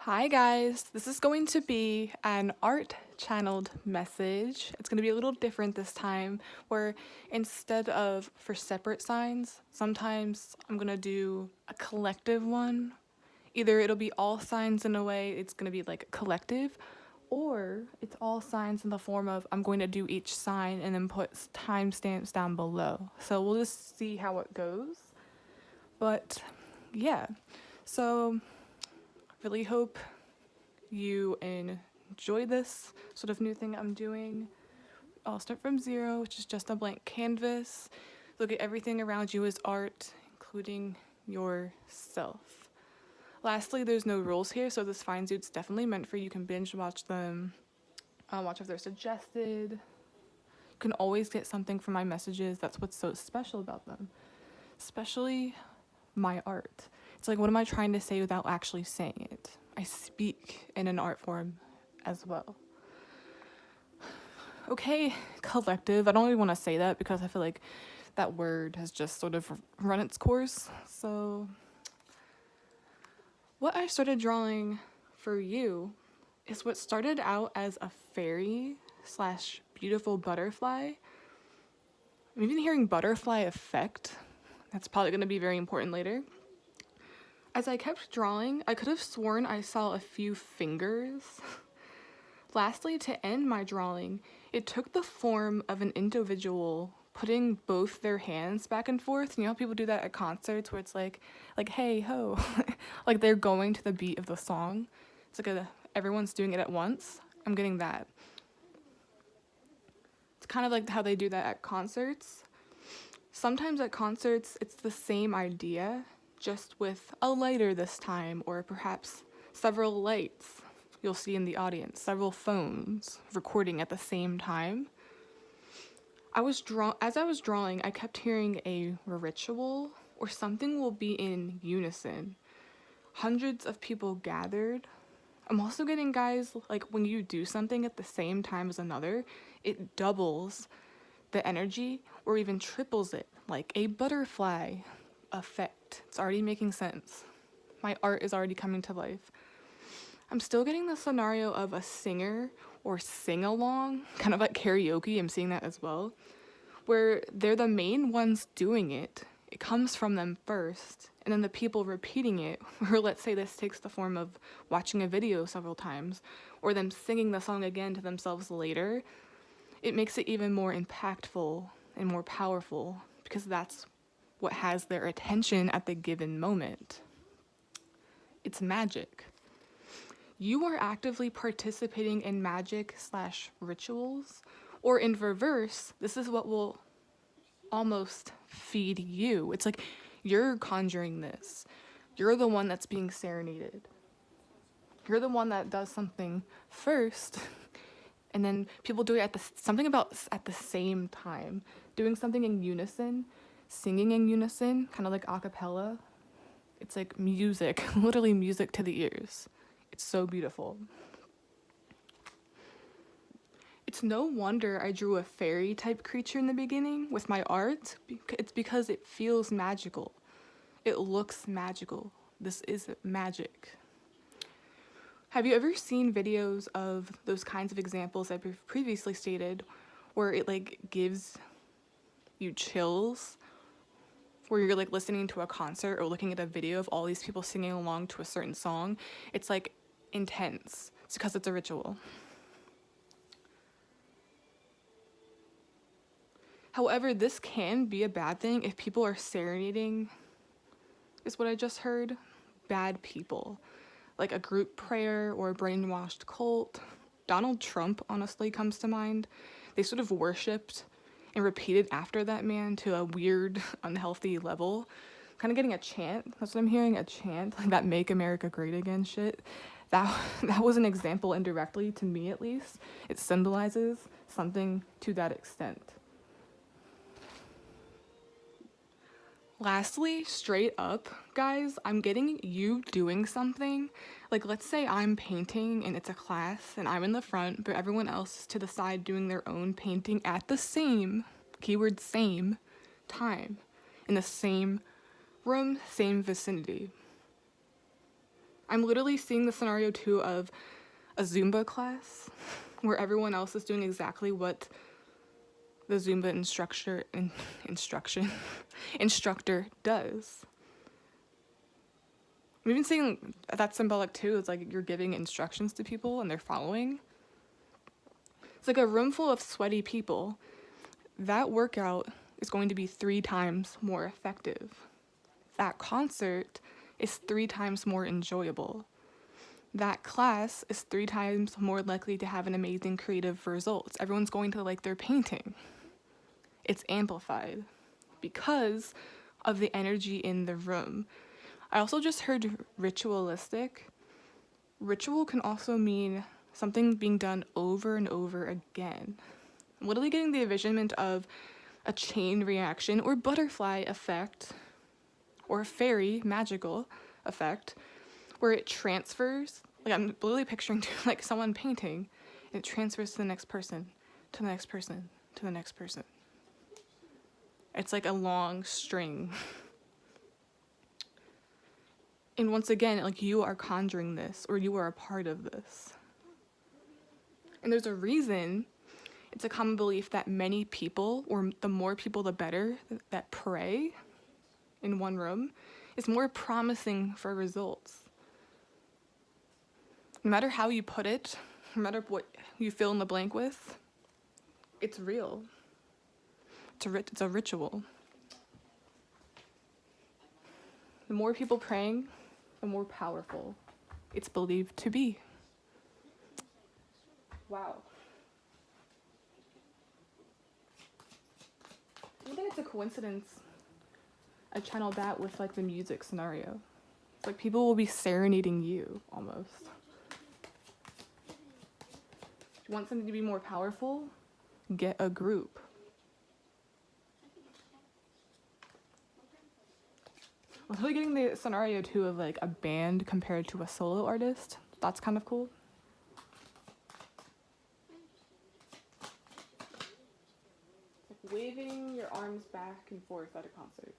Hi guys, this is going to be an art channeled message. It's going to be a little different this time, where instead of for separate signs, sometimes I'm going to do a collective one. Either it'll be all signs in a way, it's going to be like collective, or it's all signs in the form of I'm going to do each sign and then put timestamps down below. So we'll just see how it goes. But yeah, so really hope you enjoy this sort of new thing I'm doing. I'll start from zero, which is just a blank canvas. Look at everything around you as art, including yourself. Lastly, there's no rules here, so this finds you. It's definitely meant for you. You can binge watch them, watch if they're suggested. You can always get something from my messages. That's what's so special about them, especially my art. It's like, what am I trying to say without actually saying it? I speak in an art form as well. Okay, collective. I don't really want to say that because I feel like that word has just sort of run its course. So what I started drawing for you is what started out as a fairy slash beautiful butterfly. I'm even hearing butterfly effect. That's probably going to be very important later. As I kept drawing, I could have sworn I saw a few fingers. Lastly, to end my drawing, it took the form of an individual putting both their hands back and forth. You know how people do that at concerts where it's like hey ho, like they're going to the beat of the song. It's like everyone's doing it at once. I'm getting that. It's kind of like how they do that at concerts. Sometimes at concerts, it's the same idea, just with a lighter this time, or perhaps several lights you'll see in the audience, several phones recording at the same time. As I was drawing, I kept hearing a ritual or something will be in unison. Hundreds of people gathered. I'm also getting, guys, like when you do something at the same time as another, it doubles the energy or even triples it, like a butterfly effect. It's already making sense. My art is already coming to life. I'm still getting the scenario of a singer or sing-along, kind of like karaoke. I'm seeing that as well, where they're the main ones doing it. It comes from them first, and then the people repeating it, or let's say this takes the form of watching a video several times, or them singing the song again to themselves later. It makes it even more impactful and more powerful because that's what has their attention at the given moment. It's magic. You are actively participating in magic slash rituals, or in reverse, this is what will almost feed you. It's like you're conjuring this. You're the one that's being serenaded. You're the one that does something first, and then people do it at the same time, doing something in unison, singing in unison, kind of like a cappella. It's like music, literally music to the ears. It's so beautiful. It's no wonder I drew a fairy type creature in the beginning with my art. It's because it feels magical. It looks magical. This is magic. Have you ever seen videos of those kinds of examples I've previously stated, where it like gives you chills, where you're like listening to a concert or looking at a video of all these people singing along to a certain song? It's like intense. It's because it's a ritual. However, this can be a bad thing if people are serenading, is what I just heard. Bad people. Like a group prayer or a brainwashed cult. Donald Trump honestly comes to mind. They sort of worshipped and repeated after that man to a weird, unhealthy level. Kind of getting a chant. That's what I'm hearing, a chant. Like that Make America Great Again shit. That was an example indirectly, to me at least. It symbolizes something to that extent. Lastly, straight up, guys, I'm getting you doing something. Like, let's say I'm painting and it's a class and I'm in the front, but everyone else is to the side doing their own painting at the same, keyword same, time, in the same room, same vicinity. I'm literally seeing the scenario too of a Zumba class where everyone else is doing exactly what the Zumba instructor does. I'm even seeing that's symbolic too. It's like you're giving instructions to people and they're following. It's like a room full of sweaty people. That workout is going to be 3 times more effective. That concert is 3 times more enjoyable. That class is 3 times more likely to have an amazing creative results. Everyone's going to like their painting. It's amplified because of the energy in the room. I also just heard ritualistic. Ritual can also mean something being done over and over again. I'm literally getting the envisionment of a chain reaction or butterfly effect or fairy magical effect where it transfers. Like I'm literally picturing like someone painting and it transfers to the next person, to the next person, to the next person. It's like a long string. And once again, like you are conjuring this or you are a part of this. And there's a reason. It's a common belief that many people, or the more people the better, that pray in one room is more promising for results. No matter how you put it, no matter what you fill in the blank with, it's real. It's a ritual. The more people praying, the more powerful it's believed to be. Wow. I don't think it's a coincidence I channeled that with like the music scenario. It's like people will be serenading you almost. If you want something to be more powerful, get a group. I'm really getting the scenario too of like a band compared to a solo artist. That's kind of cool. It's like waving your arms back and forth at a concert.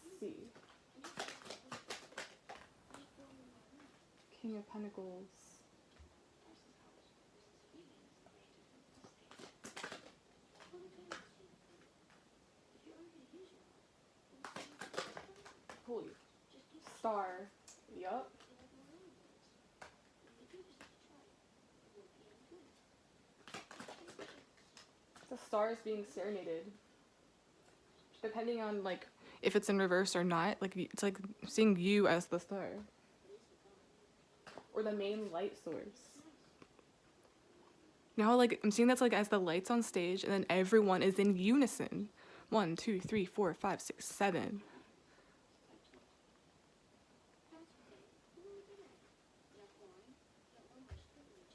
Let's see. King of Pentacles. Holy. Star. Yup. The star is being serenaded. Depending on like if it's in reverse or not, like it's like seeing you as the star. Or the main light source. Now like I'm seeing that's like as the lights on stage and then everyone is in unison. 1, 2, 3, 4, 5, 6, 7.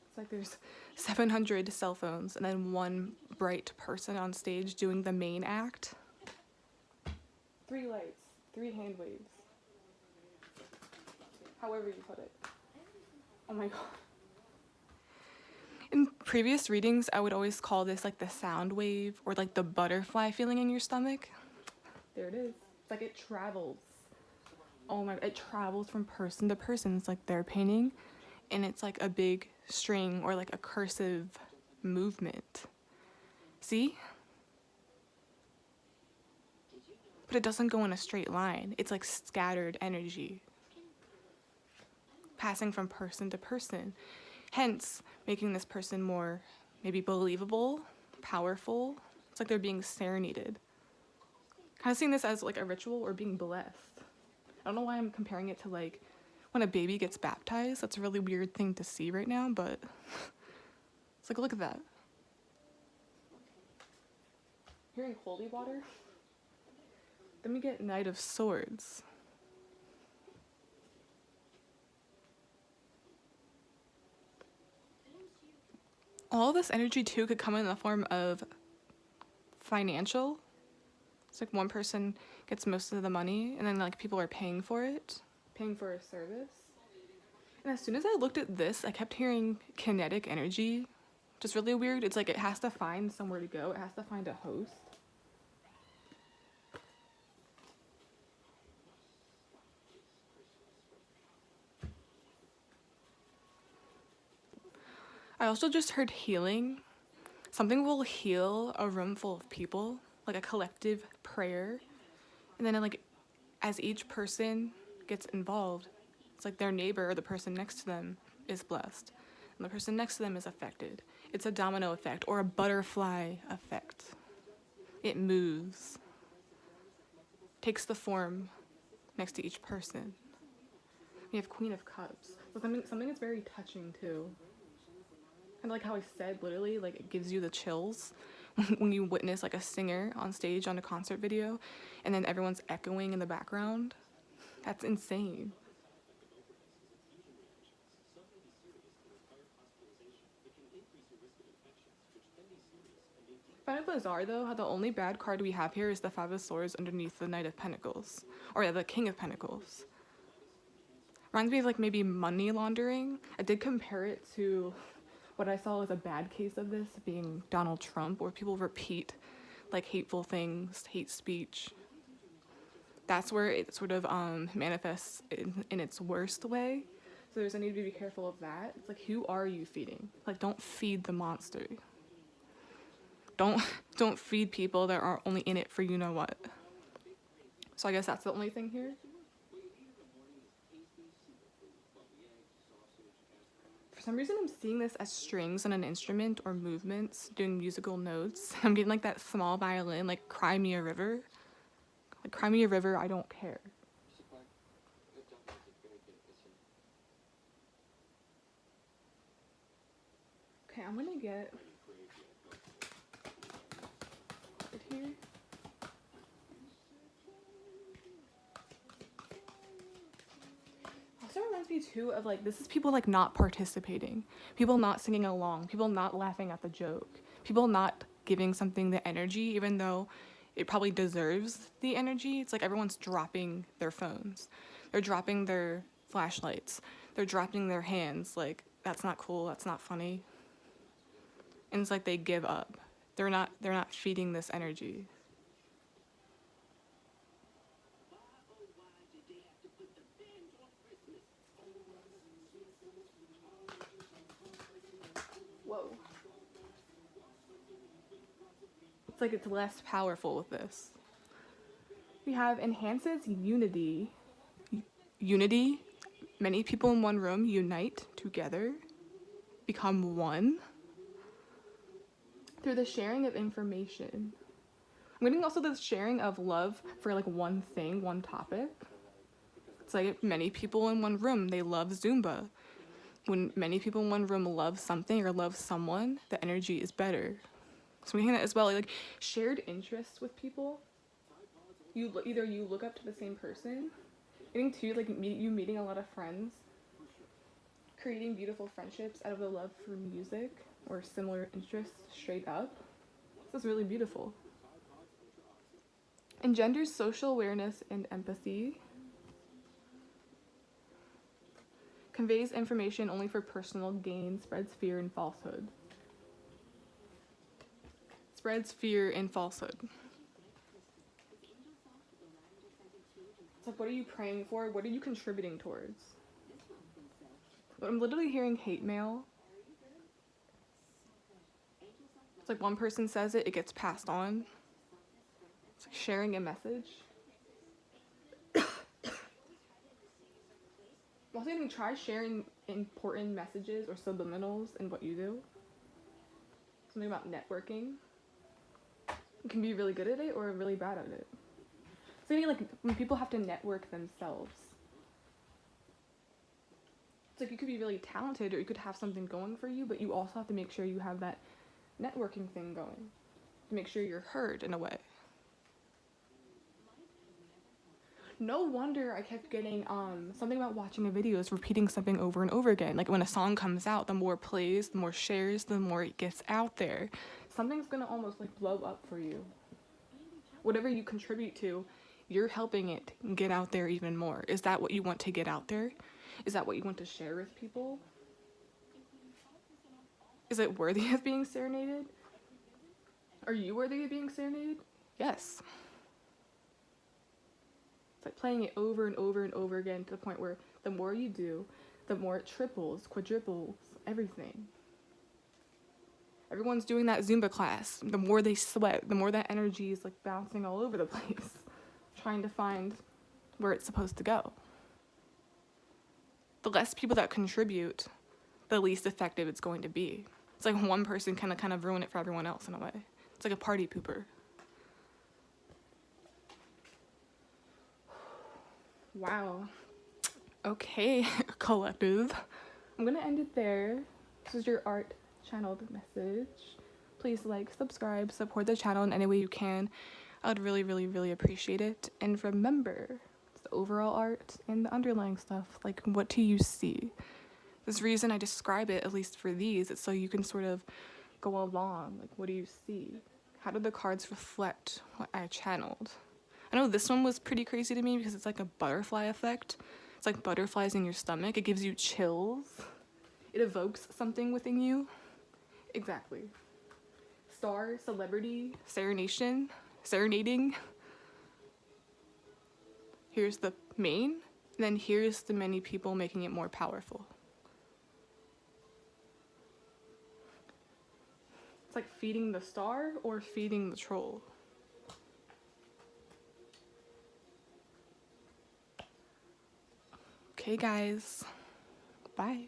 It's like there's 700 cell phones and then one bright person on stage doing the main act. 3 lights, 3 hand waves. However you put it. Oh my god. In previous readings, I would always call this like the sound wave or like the butterfly feeling in your stomach. There it is. It's like it travels. Oh my, it travels from person to person. It's like they're painting and it's like a big string or like a cursive movement. See? But it doesn't go in a straight line. It's like scattered energy. Passing from person to person. Hence, making this person more maybe believable, powerful. It's like they're being serenaded. Kind of seeing this as like a ritual or being blessed. I don't know why I'm comparing it to like when a baby gets baptized. That's a really weird thing to see right now, but it's like, look at that. Hearing holy water. Then we get Knight of Swords. All this energy too could come in the form of financial. It's like one person gets most of the money and then like people are paying for it, paying for a service. And as soon as I looked at this, I kept hearing kinetic energy, just really weird. It's like it has to find somewhere to go. It has to find a host. I also just heard healing. Something will heal a room full of people, like a collective prayer. And then like as each person gets involved, it's like their neighbor or the person next to them is blessed. And the person next to them is affected. It's a domino effect or a butterfly effect. It moves, takes the form next to each person. We have Queen of Cups. So something that's very touching too. Kind of like how I said, literally, like it gives you the chills when you witness like a singer on stage on a concert video and then everyone's echoing in the background. That's insane. Kind of bizarre though, how the only bad card we have here is the Five of Swords underneath the Knight of Pentacles. Or yeah, the King of Pentacles. Reminds me of like maybe money laundering. I did compare it to what I saw as a bad case of this being Donald Trump, where people repeat like hateful things, hate speech. That's where it sort of manifests in its worst way. So there's a need to be careful of that. It's like, who are you feeding? Like, don't feed the monster. Don't feed people that are only in it for you know what. So I guess that's the only thing here. For some reason I'm seeing this as strings on an instrument or movements, doing musical notes. I'm getting like that small violin, like Cry Me a River. Like Cry Me a River, I don't care. Okay, I'm gonna get it here. Also reminds me too of like, this is people like not participating, people not singing along, people not laughing at the joke, people not giving something the energy even though it probably deserves the energy. It's like everyone's dropping their phones, they're dropping their flashlights, they're dropping their hands. Like, that's not cool, that's not funny. And it's like they give up. They're not feeding this energy. Whoa. It's like it's less powerful with this. We have enhances unity. Unity. Many people in one room unite together, become one through the sharing of information. I'm getting also the sharing of love for like one thing, one topic. It's like many people in one room, they love Zumba. When many people in one room love something or love someone, the energy is better. So we hear that as well, like shared interests with people. Either you look up to the same person, getting to like meeting a lot of friends, creating beautiful friendships out of the love for music or similar interests straight up. This is really beautiful. Engenders social awareness and empathy. Conveys information only for personal gain, spreads fear and falsehood. Spreads fear and falsehood. It's like, what are you praying for? What are you contributing towards? But I'm literally hearing hate mail. It's like one person says it, it gets passed on. It's like sharing a message. Also, even try sharing important messages or subliminals in what you do. Something about networking. You can be really good at it or really bad at it. So like when people have to network themselves. It's like you could be really talented or you could have something going for you, but you also have to make sure you have that networking thing going to make sure you're heard in a way. No wonder I kept getting something about watching a video is repeating something over and over again. Like when a song comes out, the more plays, the more shares, the more it gets out there. Something's gonna almost like blow up for you. Whatever you contribute to, you're helping it get out there even more. Is that what you want to get out there? Is that what you want to share with people? Is it worthy of being serenaded? Are you worthy of being serenaded? Yes. It's like playing it over and over and over again to the point where the more you do, the more it triples, quadruples, everything. Everyone's doing that Zumba class. The more they sweat, the more that energy is like bouncing all over the place, trying to find where it's supposed to go. The less people that contribute, the least effective it's going to be. It's like one person can kind of ruin it for everyone else in a way. It's like a party pooper. Wow. Okay, collective. I'm gonna end it there. This is your art channeled message. Please like, subscribe, support the channel in any way you can. I would really, really, really appreciate it. And remember, it's the overall art and the underlying stuff. Like, what do you see? This reason I describe it, at least for these, it's so you can sort of go along. Like, what do you see? How do the cards reflect what I channeled? I know this one was pretty crazy to me because it's like a butterfly effect. It's like butterflies in your stomach. It gives you chills. It evokes something within you. Exactly. Star, celebrity, serenading. Here's the main, and then here's the many people making it more powerful. It's like feeding the star or feeding the troll. Okay, guys. Bye.